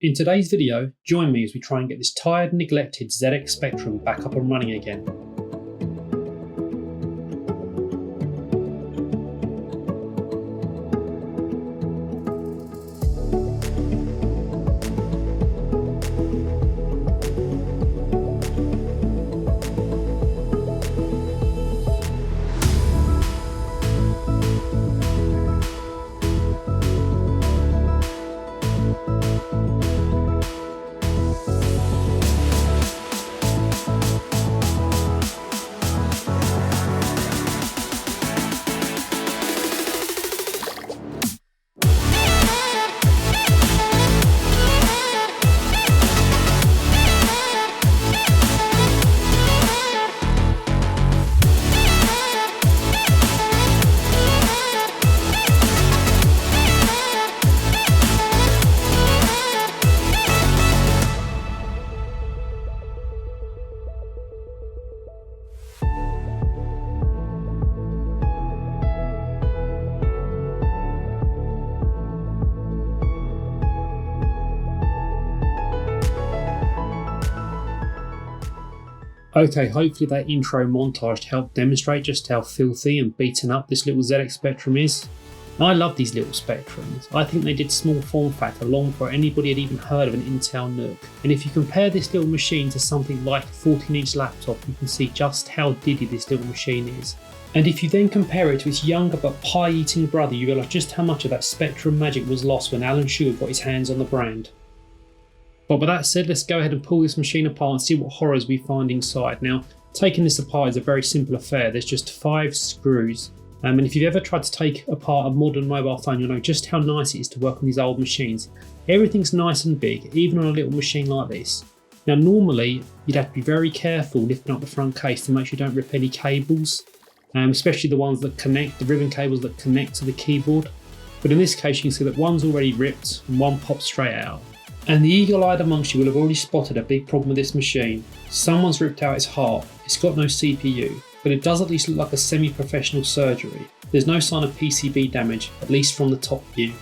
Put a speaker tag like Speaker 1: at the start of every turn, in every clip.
Speaker 1: In today's video, join me as we try and get this tired and neglected ZX Spectrum back up and running again. Okay, hopefully that intro montage helped demonstrate just how filthy and beaten up this little ZX Spectrum is. I love these little Spectrums. I think they did small form factor long before anybody had even heard of an Intel NUC. And if you compare this little machine to something like a 14-inch laptop, you can see just how diddy this little machine is. And if you then compare it to its younger but pie-eating brother, you realise just how much of that Spectrum magic was lost when Alan Sheward got his hands on the brand. But with that said, let's go ahead and pull this machine apart and see what horrors we find inside. Now, taking this apart is a very simple affair. There's just 5 screws. And if you've ever tried to take apart a modern mobile phone, you'll know just how nice it is to work on these old machines. Everything's nice and big, even on a little machine like this. Now, normally, you'd have to be very careful lifting up the front case to make sure you don't rip any cables, especially the ones that connect, the ribbon cables that connect to the keyboard. But in this case, you can see that one's already ripped and one pops straight out. And the eagle-eyed amongst you will have already spotted a big problem with this machine. Someone's ripped out its heart. It's got no CPU, but it does at least look like a semi-professional surgery. There's no sign of PCB damage, at least from the top view.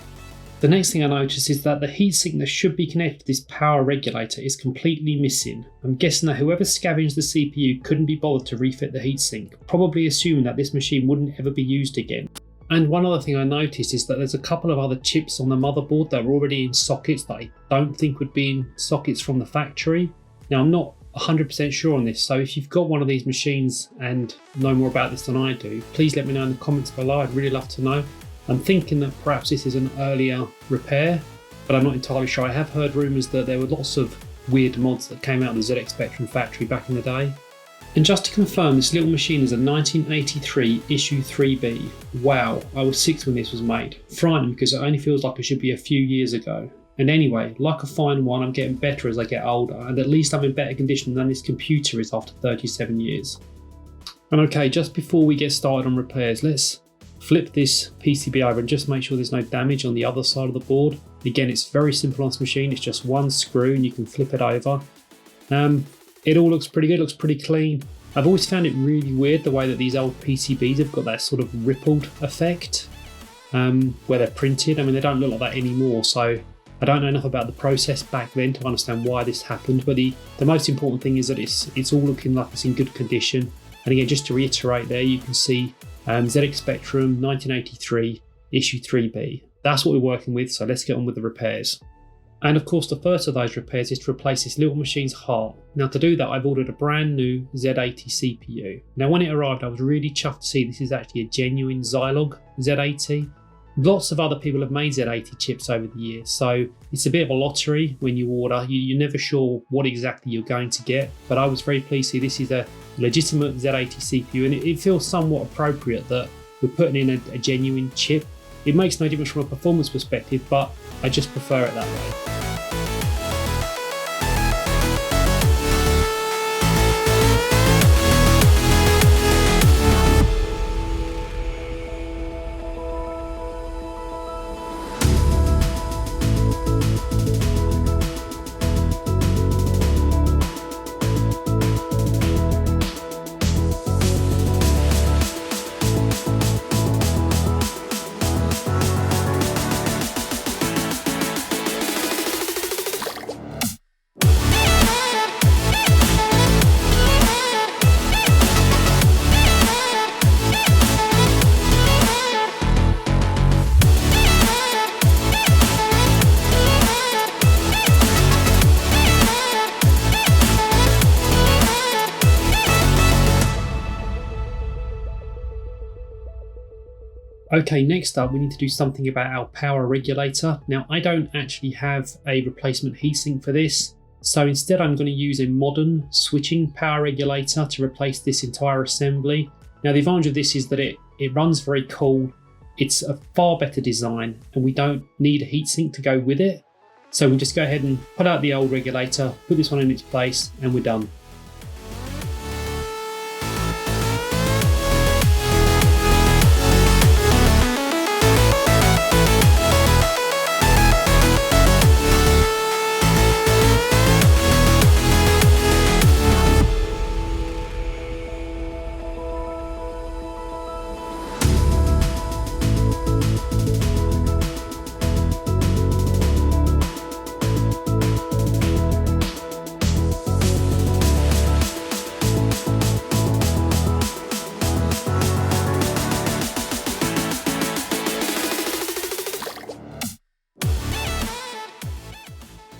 Speaker 1: The next thing I noticed is that the heatsink that should be connected to this power regulator is completely missing. I'm guessing that whoever scavenged the CPU couldn't be bothered to refit the heatsink, probably assuming that this machine wouldn't ever be used again. And one other thing I noticed is that there's a couple of other chips on the motherboard that are already in sockets that I don't think would be in sockets from the factory. Now, I'm not 100% sure on this, so if you've got one of these machines and know more about this than I do, please let me know in the comments below. I'd really love to know. I'm thinking that perhaps this is an earlier repair, but I'm not entirely sure. I have heard rumours that there were lots of weird mods that came out of the ZX Spectrum factory back in the day. And just to confirm, this little machine is a 1983 issue 3B. Wow, I was 6 when this was made. Frightening because it only feels like it should be a few years ago. And anyway, like a fine wine, I'm getting better as I get older, and at least I'm in better condition than this computer is after 37 years. And okay, just before we get started on repairs, let's flip this PCB over and just make sure there's no damage on the other side of the board. Again, it's very simple on this machine. It's just one screw and you can flip it over. It all looks pretty good, looks pretty clean. I've always found it really weird the way that these old PCBs have got that sort of rippled effect where they're printed. I mean, they don't look like that anymore, so I don't know enough about the process back then to understand why this happened, but the most important thing is that it's all looking like it's in good condition. And again, just to reiterate there, you can see ZX Spectrum 1983 issue 3B. That's what we're working with, so let's get on with the repairs. And of course, the first of those repairs is to replace this little machine's heart. Now, to do that, I've ordered a brand new Z80 CPU. Now, when it arrived, I was really chuffed to see this is actually a genuine Zilog Z80. Lots of other people have made Z80 chips over the years, so it's a bit of a lottery when you order. You're never sure what exactly you're going to get, but I was very pleased to see this is a legitimate Z80 CPU, and it feels somewhat appropriate that we're putting in a genuine chip. It makes no difference from a performance perspective, but I just prefer it that way. Okay, next up we need to do something about our power regulator. Now I don't actually have a replacement heatsink for this, so instead I'm going to use a modern switching power regulator to replace this entire assembly. Now the advantage of this is that it runs very cool, it's a far better design, and we don't need a heatsink to go with it. So we'll just go ahead and put out the old regulator, put this one in its place, and we're done.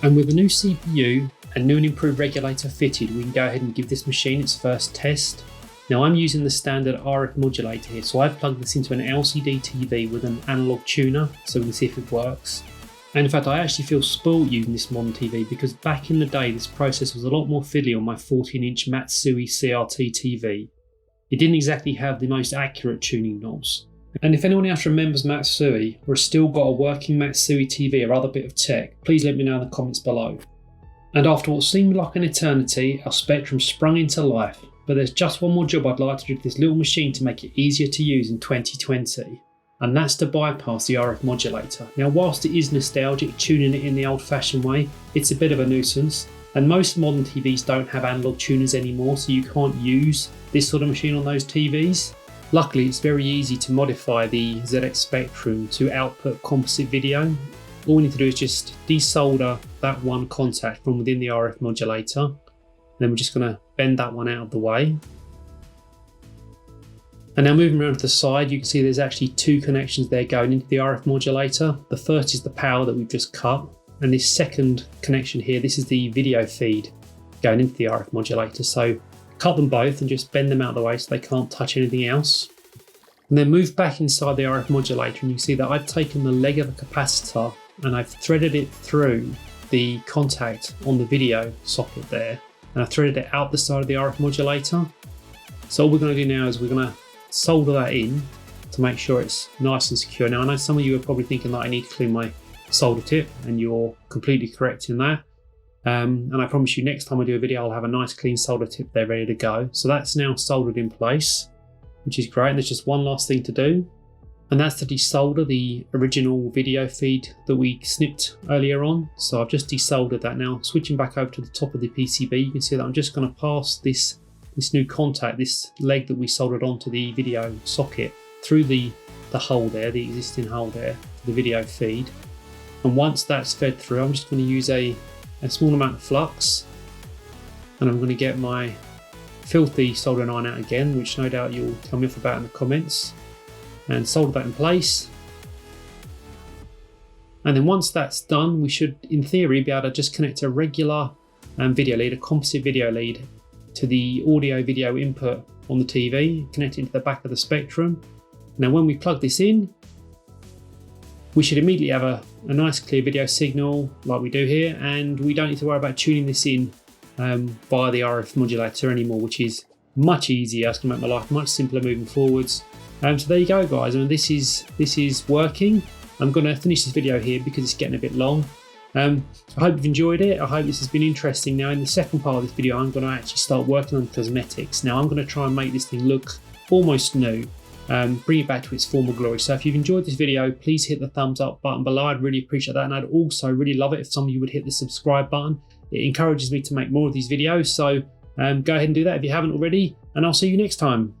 Speaker 1: And with the new CPU and new and improved regulator fitted, we can go ahead and give this machine its first test. Now I'm using the standard RF modulator here, so I've plugged this into an LCD TV with an analog tuner so we can see if it works. And in fact, I actually feel spoiled using this modern TV because back in the day this process was a lot more fiddly on my 14-inch Matsui CRT TV. It didn't exactly have the most accurate tuning knobs. And if anyone else remembers Matsui or has still got a working Matsui TV or other bit of tech, please let me know in the comments below. And after what seemed like an eternity, our Spectrum sprung into life. But there's just one more job I'd like to do with this little machine to make it easier to use in 2020. And that's to bypass the RF modulator. Now whilst it is nostalgic tuning it in the old fashioned way, it's a bit of a nuisance. And most modern TVs don't have analog tuners anymore, so you can't use this sort of machine on those TVs. Luckily, it's very easy to modify the ZX Spectrum to output composite video. All we need to do is just desolder that one contact from within the RF modulator. Then we're just going to bend that one out of the way. And now moving around to the side, you can see there's actually two connections there going into the RF modulator. The first is the power that we've just cut. And this second connection here, this is the video feed going into the RF modulator. So cut them both and just bend them out of the way so they can't touch anything else. And then move back inside the RF modulator and you can see that I've taken the leg of a capacitor and I've threaded it through the contact on the video socket there. And I've threaded it out the side of the RF modulator. So all we're going to do now is we're going to solder that in to make sure it's nice and secure. Now I know some of you are probably thinking that I need to clean my solder tip, and you're completely correct in that. And I promise you next time I do a video I'll have a nice clean solder tip there ready to go. So that's now soldered in place, which is great. And there's just one last thing to do, and that's to desolder the original video feed that we snipped earlier on. So I've just desoldered that. Now switching back over to the top of the PCB, you can see that I'm just going to pass this new contact, this leg that we soldered onto the video socket, through the hole there, the existing hole there, for the video feed. And once that's fed through, I'm just going to use a small amount of flux, and I'm going to get my filthy soldering iron out again, which no doubt you'll tell me off about in the comments, and solder that in place. And then once that's done, we should in theory be able to just connect a regular video lead, a composite video lead, to the audio video input on the TV, connect it to the back of the Spectrum. Now when we plug this in, we should immediately have a nice clear video signal like we do here, and we don't need to worry about tuning this in via the RF modulator anymore, which is much easier. It's going to make my life much simpler moving forwards. So there you go guys, I mean this is working. I'm going to finish this video here because it's getting a bit long. I hope you've enjoyed it. I hope this has been interesting. Now in the second part of this video I'm going to actually start working on cosmetics. Now I'm going to try and make this thing look almost new. Bring it back to its former glory. So if you've enjoyed this video, please hit the thumbs up button below. I'd really appreciate that, and I'd also really love it if some of you would hit the subscribe button. It encourages me to make more of these videos, so go ahead and do that if you haven't already, and I'll see you next time.